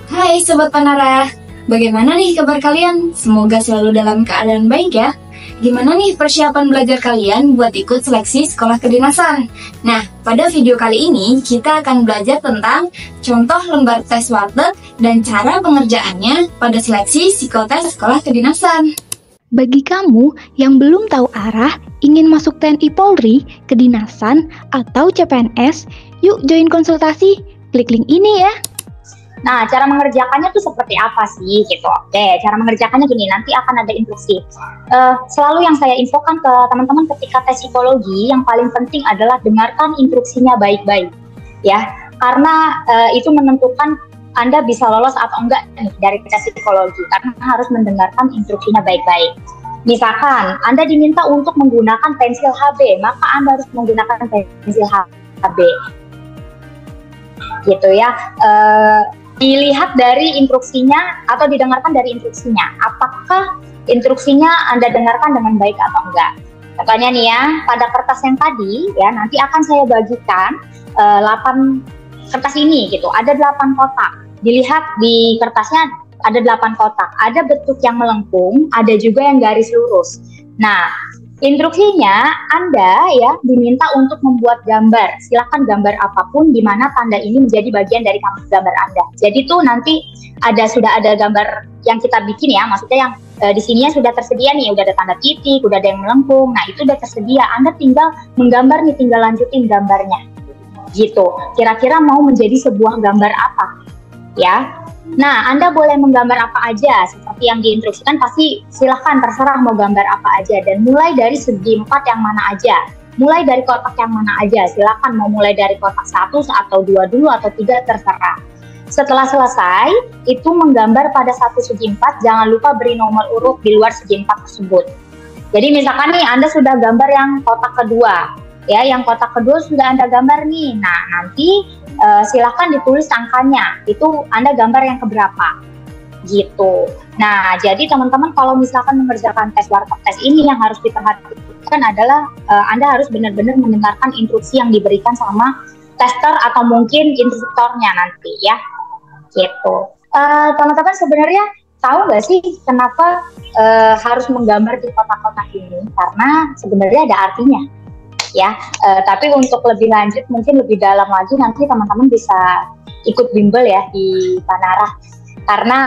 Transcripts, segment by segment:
Hai Sobat Panara, bagaimana nih kabar kalian? Semoga selalu dalam keadaan baik ya. Gimana nih persiapan belajar kalian buat ikut seleksi sekolah kedinasan? Nah, pada video kali ini kita akan belajar tentang contoh lembar tes warteg dan cara pengerjaannya pada seleksi psikotes sekolah kedinasan. Bagi kamu yang belum tahu arah, ingin masuk TNI Polri, kedinasan, atau CPNS, yuk join konsultasi. Klik link ini ya. Nah, cara mengerjakannya tuh seperti apa sih gitu? Oke, cara mengerjakannya gini, nanti akan ada instruksi. Selalu yang saya infokan ke teman-teman ketika tes psikologi, yang paling penting adalah dengarkan instruksinya baik-baik, ya. Karena itu menentukan Anda bisa lolos atau enggak nih dari tes psikologi, karena harus mendengarkan instruksinya baik-baik. Misalkan Anda diminta untuk menggunakan pensil HB, maka Anda harus menggunakan pensil HB, gitu ya. Dilihat dari instruksinya atau didengarkan dari instruksinya. Apakah instruksinya Anda dengarkan dengan baik atau enggak? Contohnya nih ya, pada kertas yang tadi ya, nanti akan saya bagikan 8 kertas ini gitu. Ada 8 kotak. Dilihat di kertasnya ada 8 kotak. Ada bentuk yang melengkung, ada juga yang garis lurus. Nah, instruksinya Anda ya diminta untuk membuat gambar. Silakan gambar apapun di mana tanda ini menjadi bagian dari gambar Anda. Jadi tuh nanti sudah ada gambar yang kita bikin ya, maksudnya yang di sininya sudah tersedia nih, udah ada tanda titik, udah ada yang melengkung. Nah, itu udah tersedia. Anda tinggal menggambar nih, tinggal lanjutin gambarnya. Gitu. Kira-kira mau menjadi sebuah gambar apa? Ya. Nah, Anda boleh menggambar apa aja, seperti yang diinstruksikan, pasti silahkan terserah mau gambar apa aja, dan mulai dari segi 4 yang mana aja, mulai dari kotak yang mana aja, silahkan mau mulai dari kotak 1 atau 2 dulu atau 3, terserah. Setelah selesai, itu menggambar pada satu segi 4, jangan lupa beri nomor urut di luar segi 4 tersebut. Jadi misalkan nih, Anda sudah gambar yang kotak kedua, ya, yang kotak kedua sudah Anda gambar nih, nah nanti silahkan ditulis angkanya, itu Anda gambar yang keberapa, gitu. Nah, jadi teman-teman kalau misalkan mengerjakan tes warteg tes ini yang harus diperhatikan adalah Anda harus benar-benar mendengarkan instruksi yang diberikan sama tester atau mungkin instrukturnya nanti ya, gitu. Teman-teman sebenarnya tahu nggak sih kenapa harus menggambar di kotak-kotak ini? Karena sebenarnya ada artinya. Ya, tapi untuk lebih lanjut mungkin lebih dalam lagi nanti teman-teman bisa ikut bimbel ya di Panara, karena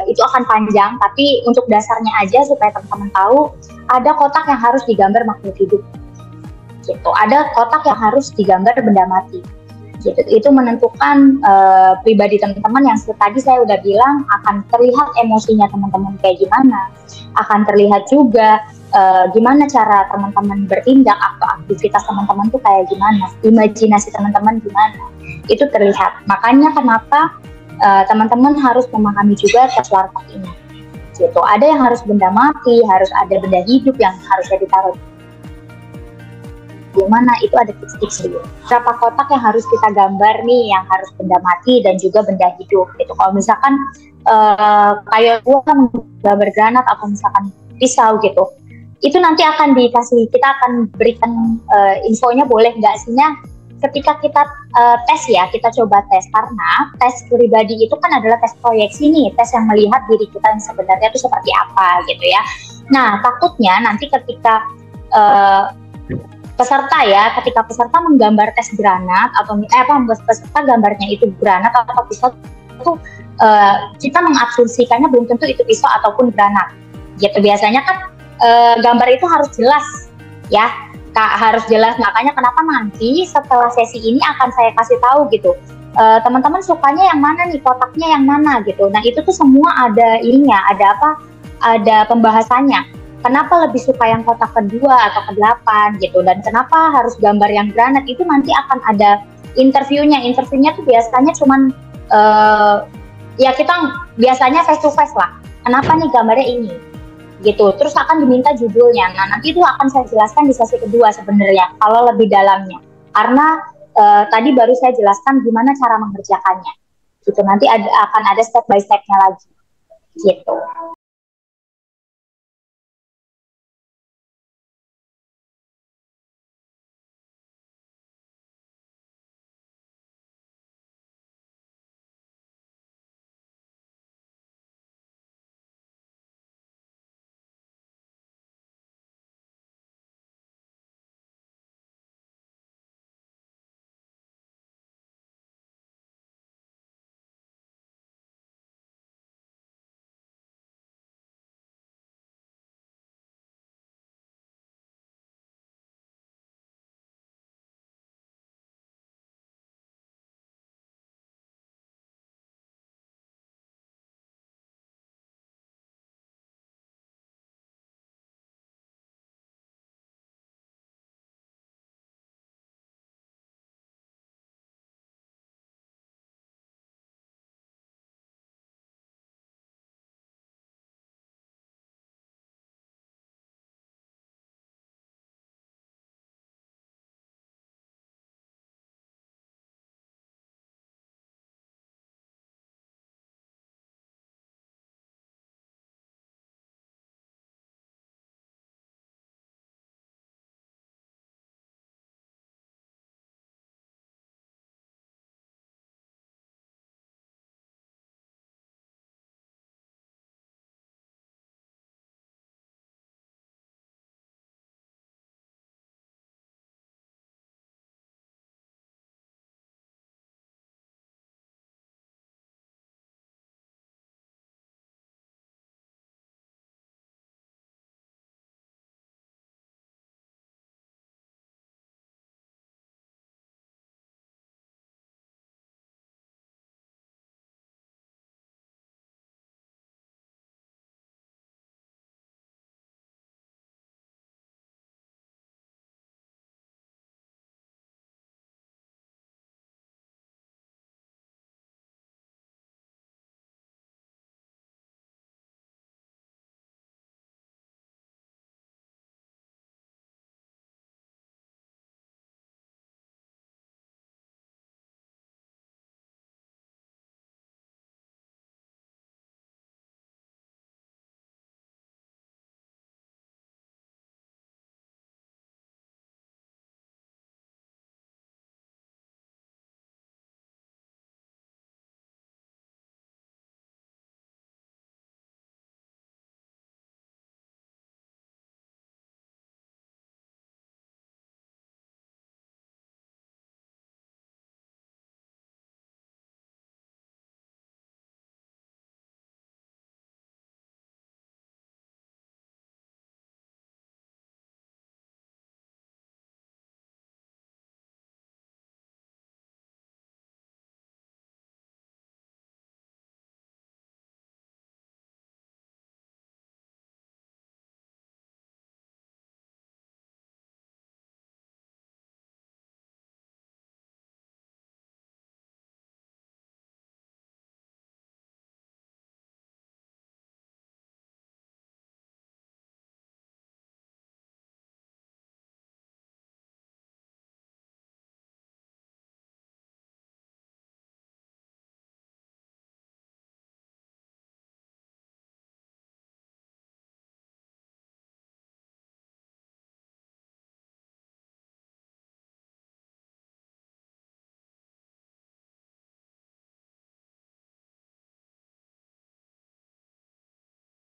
itu akan panjang, tapi untuk dasarnya aja supaya teman-teman tahu, ada kotak yang harus digambar makhluk hidup gitu, ada kotak yang harus digambar benda mati gitu. Itu menentukan pribadi teman-teman yang tadi saya udah bilang, akan terlihat emosinya teman-teman kayak gimana, akan terlihat juga gimana cara teman-teman bertindak atau aktivitas teman-teman tuh kayak gimana, imajinasi teman-teman gimana, itu terlihat. Makanya kenapa teman-teman harus memahami juga tes warteg ini gitu. Ada yang harus benda mati, harus ada benda hidup yang harusnya ditaruh gimana, itu ada tips-tips gitu. Berapa kotak yang harus kita gambar nih, yang harus benda mati dan juga benda hidup gitu. Kalau misalkan kayak gua menggambar granat atau misalkan pisau gitu, itu nanti akan dikasih, kita akan berikan infonya boleh nggak sihnya ketika kita tes ya, kita coba tes. Karena tes pribadi itu kan adalah tes proyeksi nih, tes yang melihat diri kita yang sebenarnya itu seperti apa gitu ya. Nah, takutnya nanti ketika ketika peserta menggambar tes granat atau peserta gambarnya itu granat atau pisau, itu kita mengasumsikannya belum tentu itu pisau ataupun granat gitu. Biasanya kan gambar itu harus jelas ya, harus jelas. Makanya kenapa nanti setelah sesi ini akan saya kasih tahu gitu, teman-teman sukanya yang mana nih, kotaknya yang mana gitu. Nah, itu tuh semua ada ininya, ada pembahasannya. Kenapa lebih suka yang kotak kedua atau ke-8 gitu, dan kenapa harus gambar yang granat, itu nanti akan ada interviewnya. Interviewnya tuh biasanya cuman ya kita biasanya face to face lah, kenapa nih gambarnya ini gitu, terus akan diminta judulnya. Nah, nanti itu akan saya jelaskan di sesi kedua sebenarnya kalau lebih dalamnya, karena tadi baru saya jelaskan gimana cara mengerjakannya gitu. Nanti akan ada step by stepnya lagi gitu.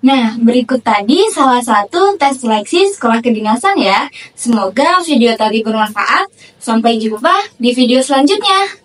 Nah, berikut tadi salah satu tes seleksi sekolah kedinasan ya. Semoga video tadi bermanfaat. Sampai jumpa di video selanjutnya.